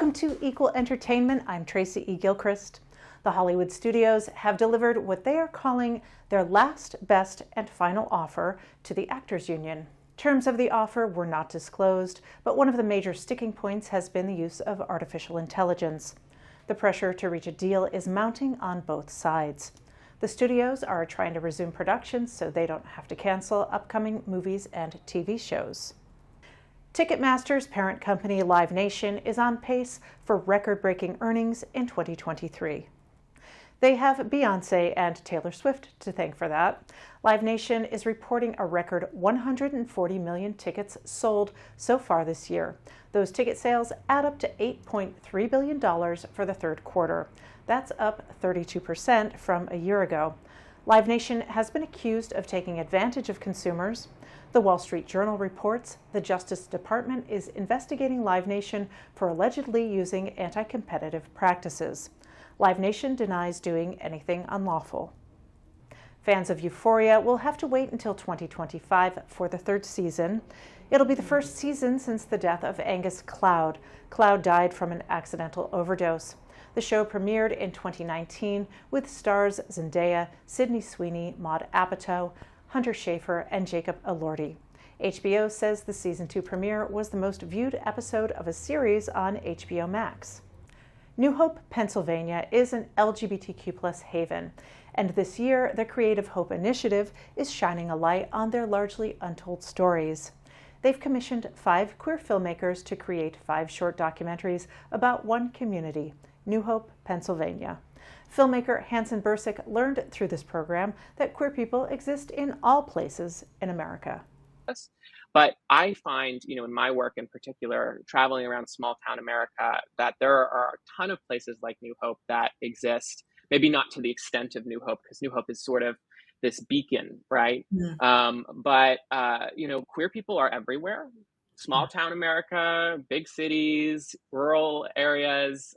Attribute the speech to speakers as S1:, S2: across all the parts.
S1: Welcome to Equal Entertainment. I'm Tracy E. Gilchrist. The Hollywood studios have delivered what they are calling their last, best, and final offer to the Actors Union. Terms of the offer were not disclosed, but one of the major sticking points has been the use of artificial intelligence. The pressure to reach a deal is mounting on both sides. The studios are trying to resume production so they don't have to cancel upcoming movies and TV shows. Ticketmaster's parent company Live Nation is on pace for record-breaking earnings in 2023. They have Beyoncé and Taylor Swift to thank for that. Live Nation is reporting a record 140 million tickets sold so far this year. Those ticket sales add up to $8.3 billion for the third quarter. That's up 32% from a year ago. Live Nation has been accused of taking advantage of consumers. The Wall Street Journal reports the Justice Department is investigating Live Nation for allegedly using anti-competitive practices. Live Nation denies doing anything unlawful. Fans of Euphoria will have to wait until 2025 for the third season. It'll be the first season since the death of Angus Cloud. Cloud died from an accidental overdose. The show premiered in 2019 with stars Zendaya, Sydney Sweeney, Maude Apatow, Hunter Schafer, and Jacob Elordi. HBO says the season 2 premiere was the most viewed episode of a series on HBO Max. New Hope, Pennsylvania is an LGBTQ+ haven, and this year the Creative Hope Initiative is shining a light on their largely untold stories. They've commissioned 5 queer filmmakers to create 5 short documentaries about one community, New Hope, Pennsylvania. Filmmaker Hanson Bursick learned through this program that queer people exist in all places in America.
S2: But I find, in my work in particular, traveling around small town America, that there are a ton of places like New Hope that exist, maybe not to the extent of New Hope, because New Hope is sort of this beacon, right?
S1: Yeah.
S2: But queer people are everywhere. Small town America, big cities, rural areas,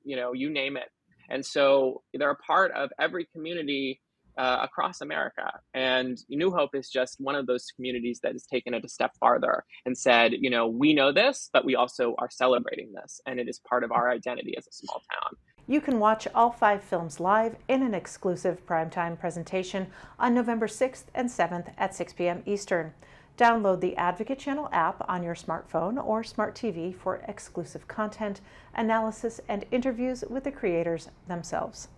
S2: you name it. And so they're a part of every community across America. And New Hope is just one of those communities that has taken it a step farther and said, we know this, but we also are celebrating this. And it is part of our identity as a small town.
S1: You can watch all 5 films live in an exclusive primetime presentation on November 6th and 7th at 6 p.m. Eastern. Download the Advocate Channel app on your smartphone or smart TV for exclusive content, analysis, and interviews with the creators themselves.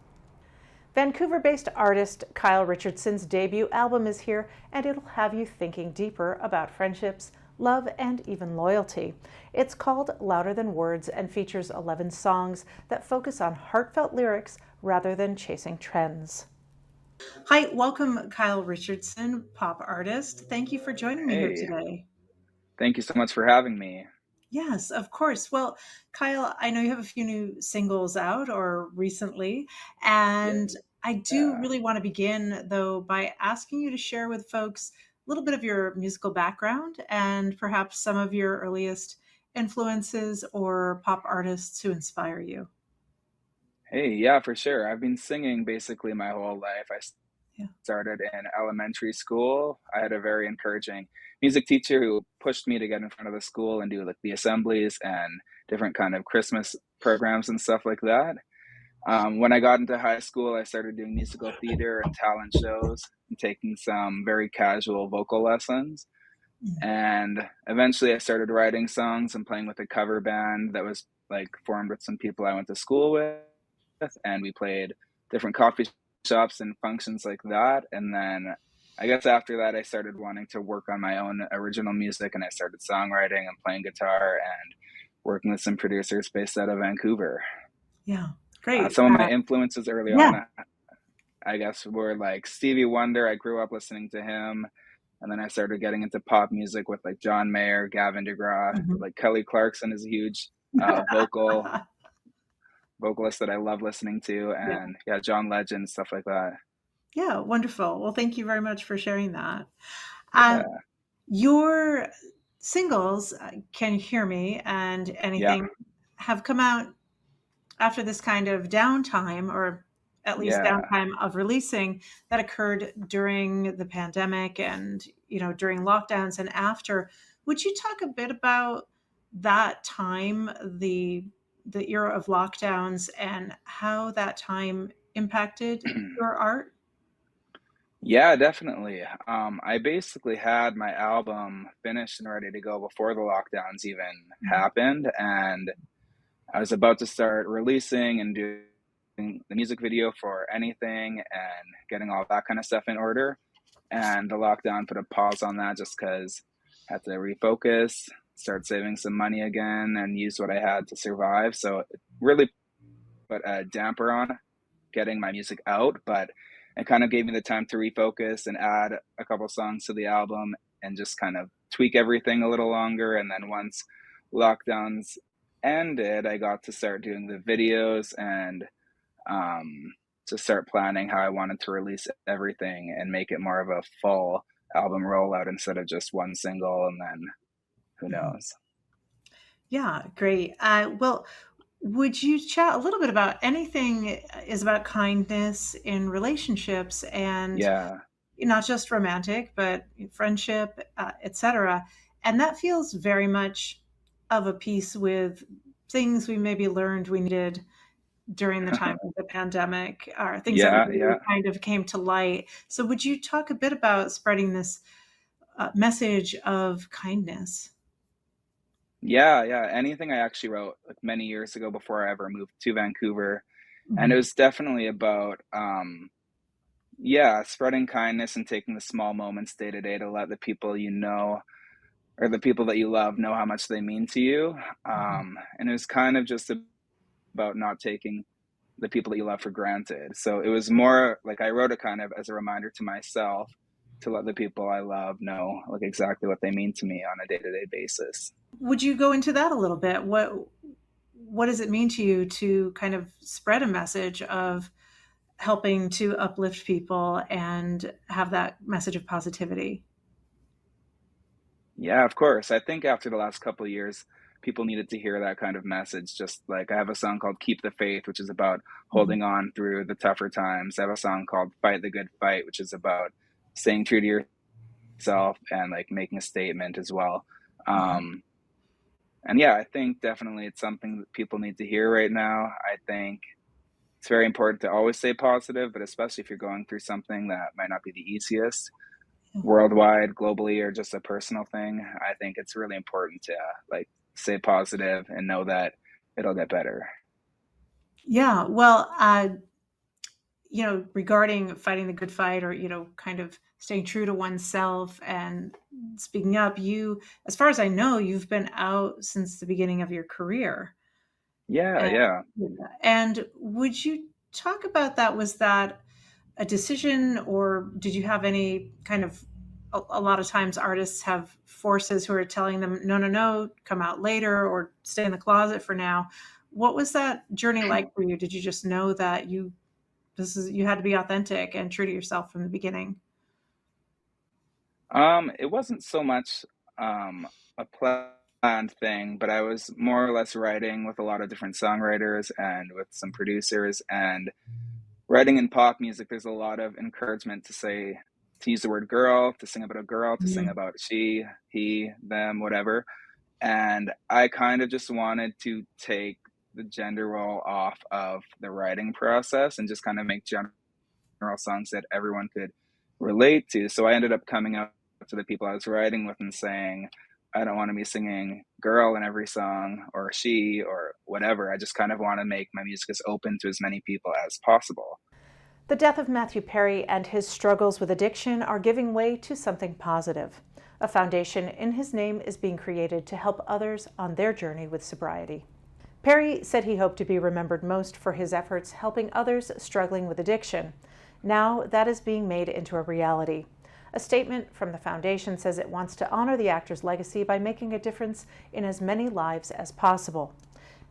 S1: Vancouver-based artist Kyle Richardson's debut album is here, and it'll have you thinking deeper about friendships, love, and even loyalty. It's called Louder Than Words and features 11 songs that focus on heartfelt lyrics rather than chasing trends. Hi, welcome, Kyle Richardson, pop artist. Thank you for joining me here today.
S3: Thank you so much for having me.
S1: Yes, of course. Well, Kyle, I know you have a few new singles out or recently, and I do really want to begin, though, by asking you to share with folks a little bit of your musical background and perhaps some of your earliest influences or pop artists who inspire you.
S3: Hey, yeah, for sure. I've been singing basically my whole life. I started in elementary school. I had a very encouraging music teacher who pushed me to get in front of the school and do like the assemblies and different kind of Christmas programs and stuff like that. When I got into high school, I started doing musical theater and talent shows and taking some very casual vocal lessons. And eventually I started writing songs and playing with a cover band that was like formed with some people I went to school with. And we played different coffee shops and functions like that. And then I guess after that, I started wanting to work on my own original music, and I started songwriting and playing guitar and working with some producers based out of Vancouver.
S1: Yeah, great.
S3: Some of my influences early on, I guess, were like Stevie Wonder. I grew up listening to him. And then I started getting into pop music with like John Mayer, Gavin DeGraw, like Kelly Clarkson is a huge vocalist that I love listening to, and John Legend, stuff like that.
S1: Yeah, wonderful. Well, thank you very much for sharing that. Your singles, Can You Hear Me and Anything, have come out after this kind of downtime, or at least downtime of releasing, that occurred during the pandemic and, during lockdowns and after. Would you talk a bit about that time, the the era of lockdowns and how that time impacted your art?
S3: Yeah, definitely. I basically had my album finished and ready to go before the lockdowns even happened, and I was about to start releasing and doing the music video for anything and getting all that kind of stuff in order. And the lockdown put a pause on that just because I had to refocus, start saving some money again, and use what I had to survive. So it really put a damper on getting my music out, but it kind of gave me the time to refocus and add a couple songs to the album and just kind of tweak everything a little longer. And then once lockdowns ended, I got to start doing the videos and to start planning how I wanted to release everything and make it more of a full album rollout instead of just one single and then who knows.
S1: Yeah, great. Well, would you chat a little bit about anything is about kindness in relationships and
S3: Yeah.
S1: not just romantic, but friendship, etc. And that feels very much of a piece with things we maybe learned we needed during the time of the pandemic, or things that
S3: Yeah,
S1: really
S3: yeah.
S1: kind of came to light. So, would you talk a bit about spreading this message of kindness?
S3: Yeah, yeah. Anything I actually wrote like many years ago before I ever moved to Vancouver. And it
S1: Mhm.
S3: was definitely about yeah, spreading kindness and taking the small moments day to day to let the people you know or the people that you love know how much they mean to you. And it was kind of just about not taking the people that you love for granted. So it was more like I wrote it kind of as a reminder to myself to let the people I love know like exactly what they mean to me on a day-to-day basis.
S1: Would you go into that a little bit? What does it mean to you to kind of spread a message of helping to uplift people and have that message of positivity?
S3: Yeah, of course. I think after the last couple of years, people needed to hear that kind of message. Just like I have a song called Keep the Faith, which is about
S1: Mhm.
S3: holding on through the tougher times. I have a song called Fight the Good Fight, which is about staying true to yourself and like making a statement as well. Um, and yeah, I think definitely it's something that people need to hear right now. I think it's very important to always stay positive, but especially if you're going through something that might not be the easiest worldwide, globally, or just a personal thing, I think it's really important to like stay positive and know that it'll get better.
S1: Yeah, well, regarding fighting the good fight or, kind of staying true to oneself and speaking up, as far as I know, you've been out since the beginning of your career.
S3: Yeah,
S1: And,
S3: yeah.
S1: and would you talk about that? Was that a decision, or did you have any kind of a lot of times artists have forces who are telling them, no, no, no, come out later or stay in the closet for now. What was that journey like for you? Did you just know that you had to be authentic and true to yourself from the beginning?
S3: It wasn't so much a planned thing, but I was more or less writing with a lot of different songwriters and with some producers. And writing in pop music, there's a lot of encouragement to say, to use the word girl, to sing about a girl, to sing
S1: Mhm.
S3: about she, he, them, whatever. And I kind of just wanted to take the gender role off of the writing process and just kind of make general songs that everyone could relate to. So I ended up coming up to the people I was writing with and saying, I don't want to be singing girl in every song or she or whatever. I just kind of want to make my music as open to as many people as possible.
S1: The death of Matthew Perry and his struggles with addiction are giving way to something positive. A foundation in his name is being created to help others on their journey with sobriety. Perry said he hoped to be remembered most for his efforts helping others struggling with addiction. Now that is being made into a reality. A statement from the foundation says it wants to honor the actor's legacy by making a difference in as many lives as possible.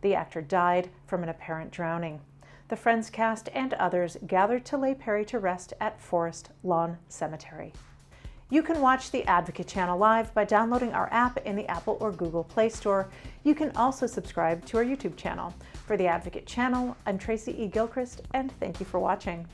S1: The actor died from an apparent drowning. The Friends cast and others gathered to lay Perry to rest at Forest Lawn Cemetery. You can watch the Advocate channel live by downloading our app in the Apple or Google Play Store. You can also subscribe to our YouTube channel. For the Advocate channel, I'm Tracy E. Gilchrist, and thank you for watching.